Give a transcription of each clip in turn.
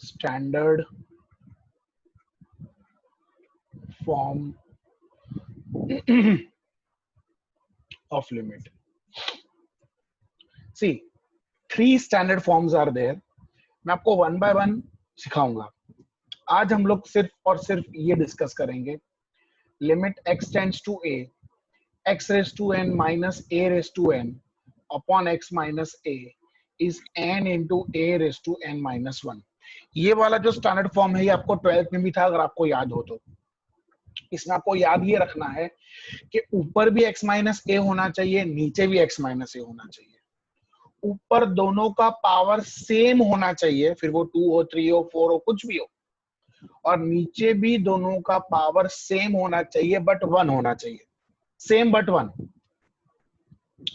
standard form of limit. See, 3 standard forms are there. मैं आपको one by one सिखाऊंगा. आज हम लोग सिर्फ और सिर्फ ये डिस्कस करेंगे. Limit x tends to a, x raise to n minus a raise to n upon x minus a is n into a raise to n minus 1. ये वाला जो स्टैंडर्ड फॉर्म है ये आपको 12th में भी था, अगर आपको याद हो तो. इसमें आपको याद ये रखना है कि ऊपर भी x माइनस a होना चाहिए, नीचे भी x माइनस a होना चाहिए. ऊपर दोनों का पावर सेम होना चाहिए, फिर वो 2 हो, 3 हो, 4 हो, कुछ भी हो. और नीचे भी दोनों का पावर सेम होना चाहिए बट 1 होना चाहिए. Same but 1.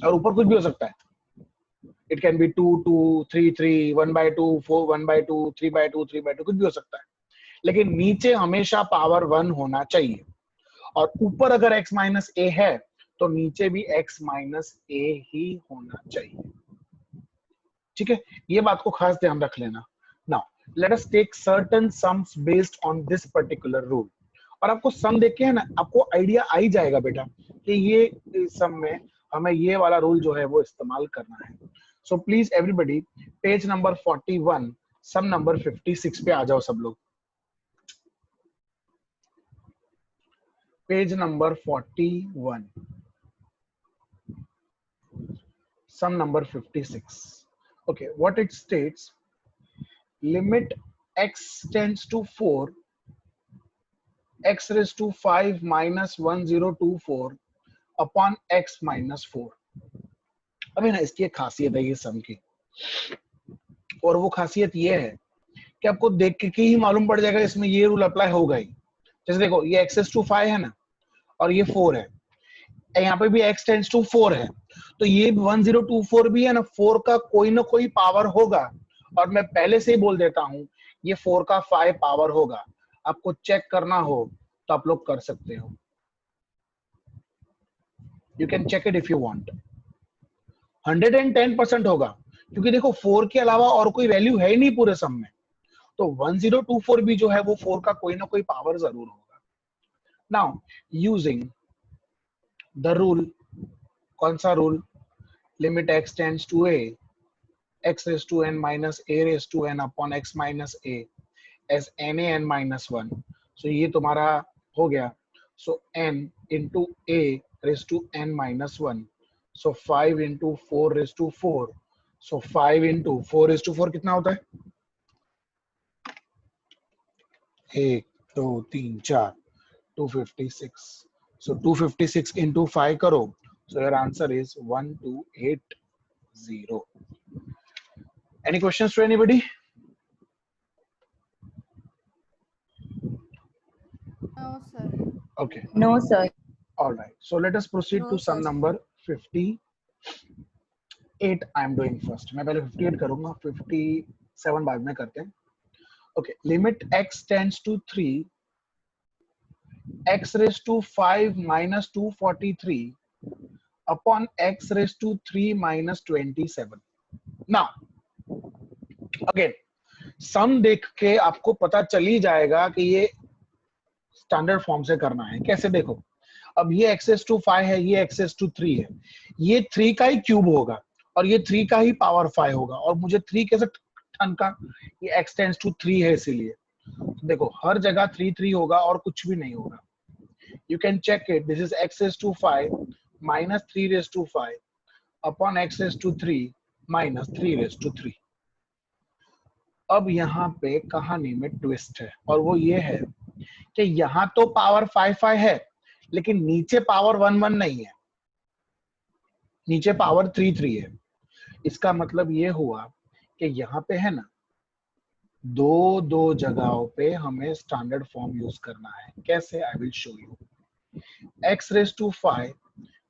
और ऊपर कुछ भी हो सकता है. It can be 2 2 3 3 1 by 2 4 1 by 2 3 by 2 3 by 2, कुछ भी हो सकता है. लेकिन नीचे हमेशा पावर 1 होना चाहिए. और ऊपर अगर x माइनस a है तो नीचे भी x माइनस a ही होना चाहिए. ठीक है, ये बात को खास ध्यान रख लेना. Now let us take certain sums based on this particular rule. और आपको सम देख के है ना, आपको आइडिया आ ही जाएगा बेटा कि ये सम में हमें ये वाला रूल जो है वो इस्तेमाल करना है. So please everybody, page number 41, sum number 56 पे आ जाओ सब लोग. Page number 41, sum number 56. Okay, what it states, limit x tends to 4, x raised to 5 minus 1024 upon x minus 4. अभी ना इसकी एक खासियत है ये सम की, और वो खासियत ये है कि आपको देख के ही मालूम पड़ जाएगा इसमें ये रूल अप्लाई होगा ही. जैसे देखो, ये x raised to 5 है ना, और ये 4 है. यहाँ पे भी x tends to 4 है, तो ये 1024 भी है ना, 4 का कोई ना कोई पावर होगा. और मैं पहले से ही बोल देता हूं, ये 4 का 5 पावर होगा. आपको चेक करना हो तो आप लोग कर सकते हो. You can check it if you want. 110% होगा, क्योंकि देखो 4 के अलावा और कोई वैल्यू है ही नहीं पूरे सम में. तो 1024 भी जो है वो 4 का कोई ना कोई पावर जरूर होगा. नाउ यूजिंग द रूल, कौन सा rule? Limit x tends to a, x raised to n minus a raised to n upon x minus a as n a n minus 1. So ये तुम्हारा हो गया. So n into a raised to n minus 1. So 5 into 4 raised to 4. So 5 into 4 raised to 4 कितना होता है? 1 2 3 4 256. So 256 into 5 करो. So your answer is 1280. Any questions to anybody? No, sir. Okay. No, sir. All right. So let us proceed No, to sum sir. number 58. I am doing first. मैं पहले 58 करूँगा, 57 बाद में करते हैं. Okay. Limit x tends to 3, x raised to 5 minus 243 upon x raised to 3 minus 27. Now, again, सम देख के आपको पता चल ही जाएगा कि ये स्टैंडर्ड फॉर्म से करना है. कैसे? देखो, अब ये x raised to 5 है, ये x raised to 3 है. ये 3 का ही क्यूब होगा और ये 3 का ही पावर 5 होगा. और मुझे 3 कैसे ठन का? ये x tends to 3 है, इसीलिए. तो देखो, हर जगह 3 3 होगा और कुछ भी नहीं होगा. You can check it. This is x raised to 5 minus 3 raised to 5 upon x raised to 3 minus 3 raised to 3. अब यहाँ पे कहानी में ट्विस्ट है, और वो ये है कि यहाँ तो पावर 5 5 है, लेकिन नीचे पावर 1 1 नहीं है, नीचे पावर 3 3 है. इसका मतलब ये हुआ कि यहाँ पे है ना, दो जगहों पे हमें स्टैंडर्ड फॉर्म यूज करना है. कैसे? I will show you. x raised to 5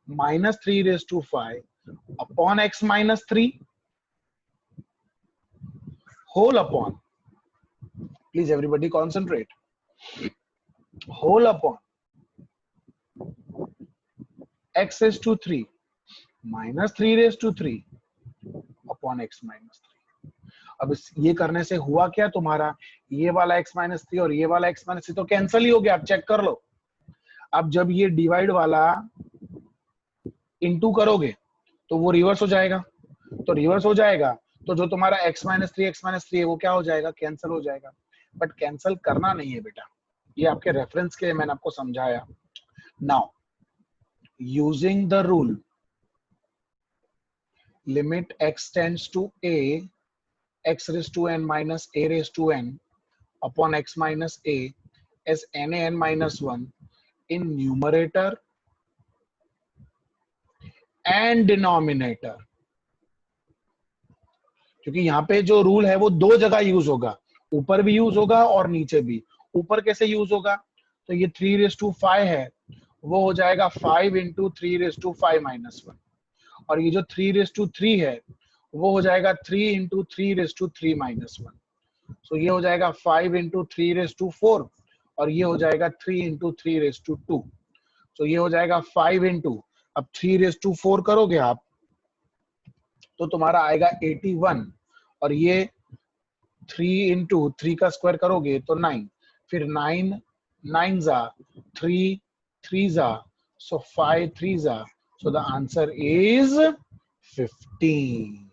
minus 3 raised to 5 upon x minus 3 whole upon, please everybody concentrate, whole upon x raised to 3 minus 3 raised to 3 upon x minus 3. अब ये करने से हुआ क्या तुम्हारा, ये वाला x माइनस 3 और ये वाला x माइनस 3 तो कैंसिल ही हो गया, आप चेक कर लो। अब जब ये डिवाइड वाला इनटू करोगे तो वो रिवर्स हो जाएगा, तो रिवर्स हो जाएगा तो जो तुम्हारा x माइनस 3 है वो क्या हो जाएगा, कैंसिल हो जाएगा। बट कैंसिल करना नहीं है बेटा, ये आपके रेफरेंस के लिए मैंने आपको समझाया। Now using the rule limit x tends to a x raised to n minus a raised to n upon x minus a as na n minus 1 in numerator and denominator। क्योंकि यहाँ पे जो rule है वो दो जगह use होगा, ऊपर भी यूज होगा और नीचे भी। ऊपर कैसे यूज होगा, तो ये 3⁵ है वो हो जाएगा 5 इंटू 3⁵ माइनस 1, और ये जो 3⁵ है वो हो जाएगा 3 इंटू 3⁵ माइनस 1। सो ये हो जाएगा 5 इंटू 3⁵, और ये हो जाएगा 3 इंटू 3⁵2। सो ये हो जाएगा 5 इंटू, अब 3⁵4 करोगे आप तो तुम्हारा आएगा 81, और ये 3 इंटू 3 का स्क्वायर करोगे तो 9, फिर 9 9 जा 3 3 जा, सो 5 3 जा, so the answer is 15।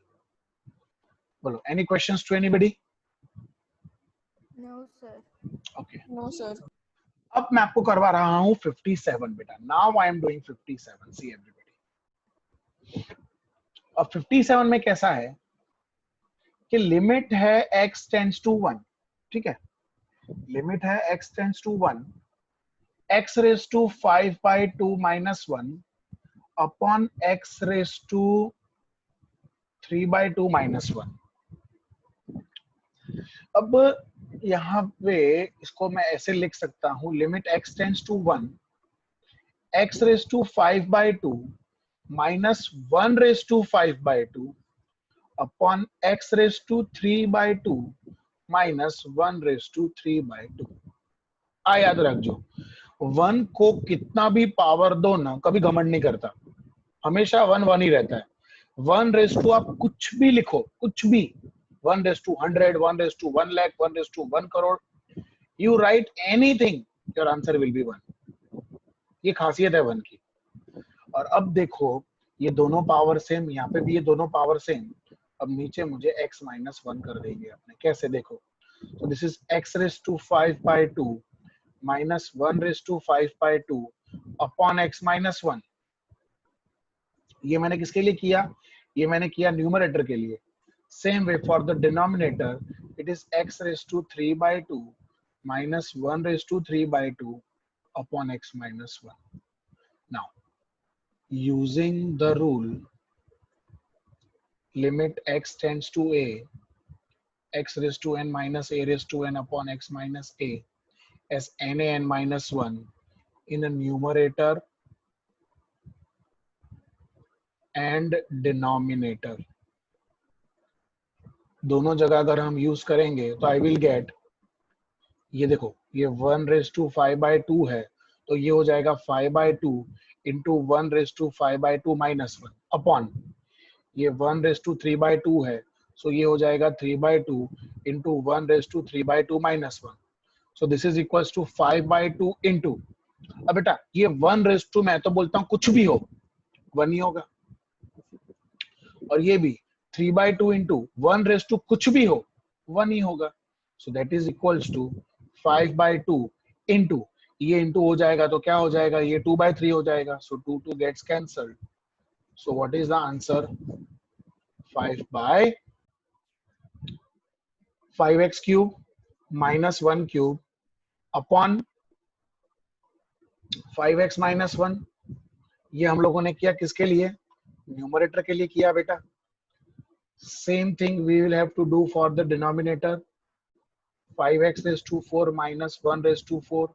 बोलो, any questions to anybody? No, sir. Okay, No, sir. अब मैं आपको करवा रहा हूं 57 बेटा। Now I am doing 57, see everybody। अब 57 में कैसा है कि लिमिट है x टेंड्स टू 1, ठीक है, लिमिट है x tends to 1 x raise to 5/2 minus 1 upon x raise to 3/2 minus 1। अब यहाँ पे इसको मैं ऐसे लिख सकता हूँ, limit x tends to 1 x raise to 5/2 minus 1 raise to 5/2 upon x raise to 3/2 minus 1 raise to 3/2। आ याद रख जो, 1 को कितना भी पावर दो ना, कभी घमंड नहीं करता, हमेशा 1 1 ही रहता है। 1 रेज टू आप कुछ भी लिखो, कुछ भी, 1 raise to 100, 1 raise to 1 lakh, 1 raise to 1 crore, you write anything, your answer will be 1। ये खासियत है 1 की। और अब देखो ये दोनों पावर सेम, यहाँ पे भी ये दोनों पावर सेम। अब नीचे मुझे x माइनस 1 कर देंगे अपने, कैसे देखो, तो this is x raise to 5/2 minus 1 raise to 5/2 upon x minus 1। ये मैंने किसके लिए किया, ये मैंने किया न्यूमरेटर के लिए। Same way for the denominator, it is x raise to 3/2 minus 1 raise to 3/2 upon x minus 1। Now using the rule limit x tends to a x raised to n minus a raised to n upon x minus a as na n minus 1 in a numerator and denominator। दोनों जगह अगर हम use करेंगे तो I will get, ये देखो ये 1 raise to 5/2 है तो ये हो जाएगा 5/2 into 1 raise to 5/2 minus 1 upon ये 1 रेज टू 3/2 है, सो ये हो जाएगा 3/2 into 1 raise to 3/2 minus 1। So this is equals to 5/2 into, अब बेटा ये 1 रेज टू, मैं तो बोलता हूँ कुछ भी हो 1 ही होगा, और ये भी 3/2 इंटू 1 रेज टू कुछ भी हो 1 ही होगा। So that is equals to 5/2 into, ये इंटू हो जाएगा तो क्या हो जाएगा, ये 2/3 हो जाएगा, so 2 2 gets cancelled. So what is the answer? 5/5x cube minus 1 cube upon 5x minus 1। ये हम लोगों ने किया किसके लिए, न्यूमरेटर के लिए किया बेटा। Same thing we will have to do for the denominator, 5x raised to 4 minus 1 raised to 4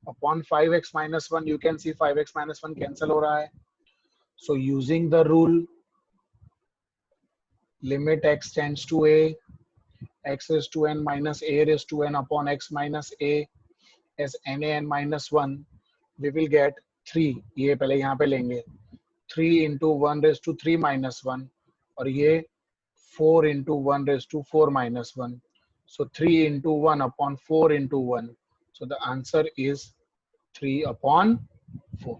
upon 5x minus 1। You can see 5x minus 1 cancel हो रहा है। So using the rule limit x tends to a x raised to n minus a raised to n upon x minus a as na n minus 1, we will get 3, ये पहले यहाँ पे लेंगे 3 into 1 raised to 3 minus 1, और ये 4 into 1 raised to 4 minus 1. So 3 into 1 upon 4 into 1. So the answer is 3 upon 4.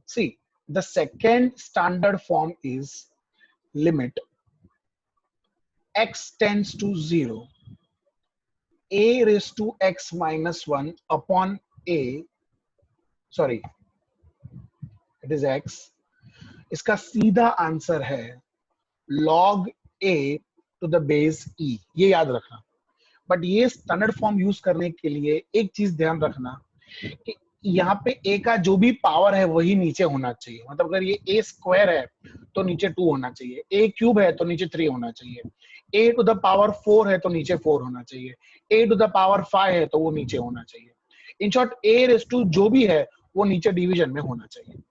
See, the second standard form is limit x tends to 0, a raised to x minus 1 upon a, sorry, it is x. इसका सीधा answer है log a to the base e, ये याद रखना. But ये standard form use करने के लिए एक चीज ध्यान रखना कि यहाँ पे a का जो भी पावर है वही नीचे होना चाहिए. मतलब अगर ये a स्क्वायर है तो नीचे 2 होना चाहिए, a क्यूब है तो नीचे 3 होना चाहिए, a टू द पावर 4 है तो नीचे 4 होना चाहिए, a टू द पावर 5 है तो वो नीचे होना चाहिए. In short a raise to जो भी है वो नीचे डिवीजन में होना चाहिए.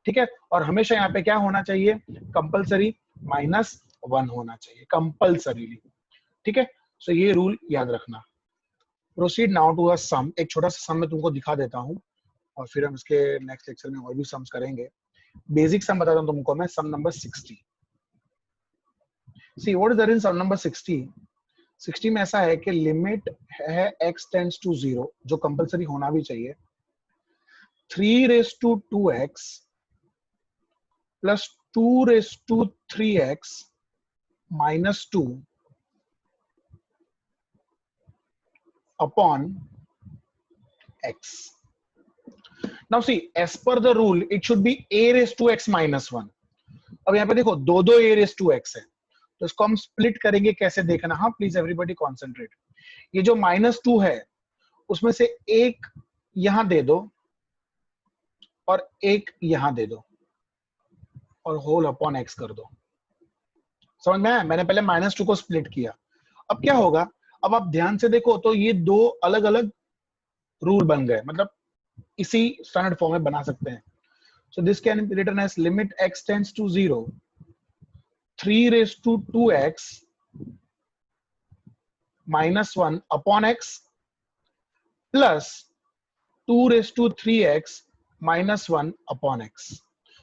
ठीक है. और हमेशा यहाँ पे क्या होना चाहिए, कंपलसरी -1 होना चाहिए कंपलसरीली. ठीक है. सो ये रूल याद रखना. प्रोसीड नाउ टू अ सम. एक छोटा सा सम मैं तुमको दिखा देता हूँ और फिर हम इसके नेक्स्ट लेक्चर में और भी सम्स करेंगे. बेसिक सम बताता हूँ तुमको मैं. Sum number 60. See what is there in sum number 60. 60 में ऐसा है कि लिमिट है x टेंड्स टू 0, जो कंपलसरी होना भी चाहिए, 3 raise to 2x plus 2 raise to 3x minus 2 upon x. Now see, as per the rule, it should be a raised to x minus 1. अब यहाँ पे देखो दो a raised to x है, तो इसको हम स्प्लिट करेंगे. कैसे देखना, हाँ प्लीज एवरीबॉडी कॉन्सेंट्रेट. ये जो -2 है उसमें से एक यहां दे दो और एक यहां दे दो और होल अपॉन x कर दो. समझ में आया? मैंने पहले -2 को स्प्लिट किया. अब क्या होगा, अब आप ध्यान से देखो तो ये दो अलग अलग रूल बन गए, मतलब इसी स्टैंडर्ड फॉर्म में बना सकते हैं. So this can be written as limit x tends to 0, 3 raise to 2x minus 1 upon x plus 2 raise to 3x minus 1 upon x.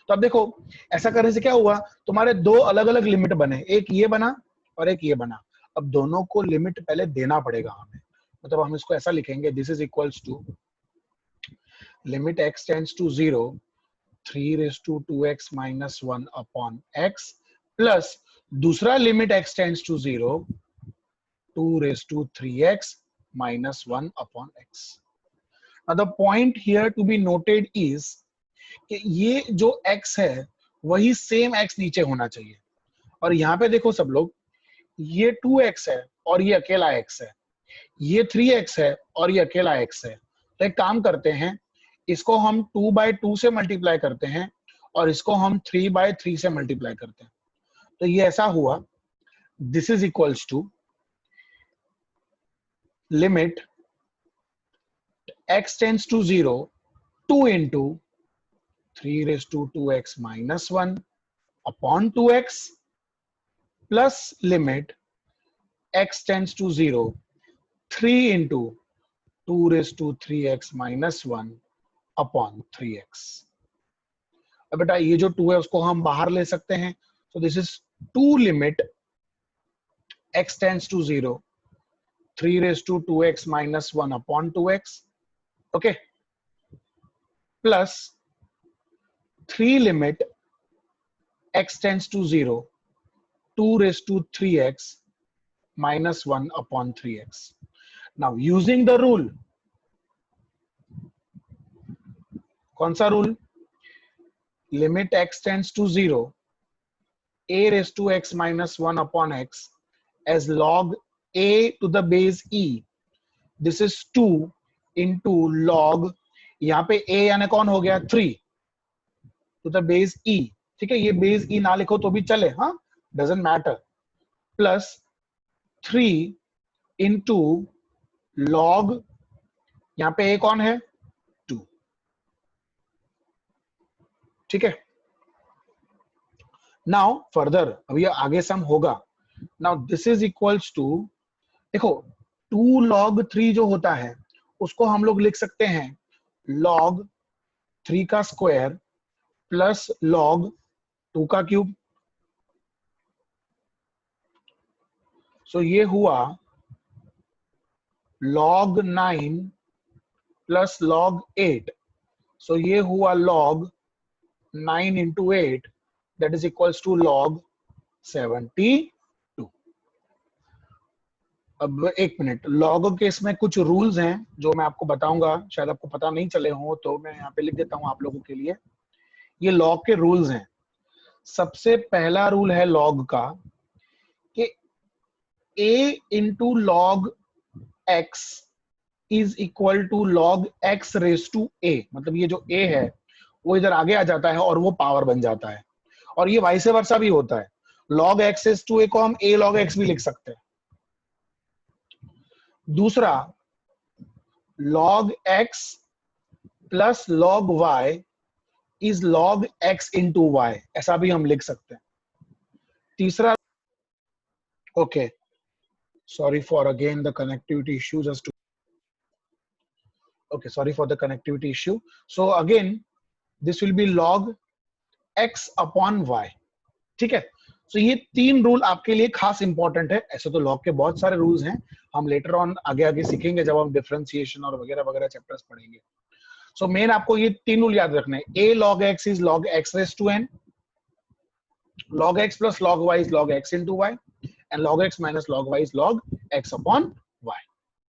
तो अब देखो ऐसा करने से क्या हुआ, तुम्हारे दो अलग अलग लिमिट बने, एक ये बना और एक ये बना. अब दोनों को लिमिट पहले देना पड़ेगा हमें. मतलब हम इसको ऐसा लिखेंगे, this is equals to limit x tends to 0, 3 raise to 2x minus 1 upon x plus दूसरा limit x tends to 0, 2 raise to 3x minus 1 upon x. Now the point here to be noted is कि ये जो x है वही same x नीचे होना चाहिए. और यहाँ पे देखो सब लोग, ये 2x है और ये अकेला x है, ये 3x है और ये अकेला x है. तो एक काम करते हैं, इसको हम 2/2 से मल्टीप्लाई करते हैं और इसको हम 3/3 से मल्टीप्लाई करते हैं. तो ये ऐसा हुआ, this is equals to limit x tends to 0, 2 into 3 raised to 2x minus 1 upon 2x plus limit x tends to 0, 3 into 2 raised to 3x minus 1 upon 3x. अब बेटा ये जो 2 है उसको हम बाहर ले सकते हैं. So this is 2 limit x tends to 0, 3 raised to 2x minus 1 upon 2x. Okay. Plus 3 limit x tends to 0, 2 raised to 3x minus 1 upon 3x. Now using the rule, कौन सा rule, limit x tends to 0, a raised to x minus 1 upon x as log a to the base e. This is 2 into log, यहाँ पे a यानी कौन हो गया 3 to the base e. ठीक है, ये base e ना लिखो तो भी चले, हाँ doesn't matter, plus 3 into log, यहाँ पे a कौन है 2. ठीक है. नाउ फर्दर, अभी आगे सम होगा. Now this is equals to, देखो 2 log 3 जो होता है उसको हम लोग लिख सकते हैं log 3 का स्क्वायर प्लस log 2 का क्यूब. सो ये हुआ log 9 प्लस log 8. सो ये हुआ log 9 into 8, that is equals to log 72. अब एक मिनट, लॉग के इसमें कुछ रूल्स हैं जो मैं आपको बताऊंगा, शायद आपको पता नहीं चले हो, तो मैं यहाँ पे लिख देता हूं आप लोगों के लिए। ये लॉग के रूल्स हैं। सबसे पहला रूल है लॉग का कि a into log x is equal to log x raise to a। मतलब ये जो a है वो इधर आगे आ जाता है और वो पावर बन जाता है, और ये वाइस वर्सा भी होता है। log x raise to a को हम a log x भी लिख सकते हैं। दूसरा, log x plus log y is log x into y, ऐसा भी हम लिख सकते हैं। तीसरा, okay, sorry for again the connectivity issue, just to, okay, sorry for the connectivity issue. So again this will be log x upon y, ठीक है। so ये तीन रूल आपके लिए खास इंपॉर्टेंट है। ऐसे तो लॉग के बहुत सारे रूल्स हैं, हम लेटर ऑन आगे आगे सीखेंगे जब हम डिफरेंशिएशन और वगैरह वगैरह चैप्टर्स पढ़ेंगे। सो मेन आपको ये तीन रूल याद रखने हैं। a log x is log x raised to n, log x plus log y is log x into y, and log x minus log y is log x upon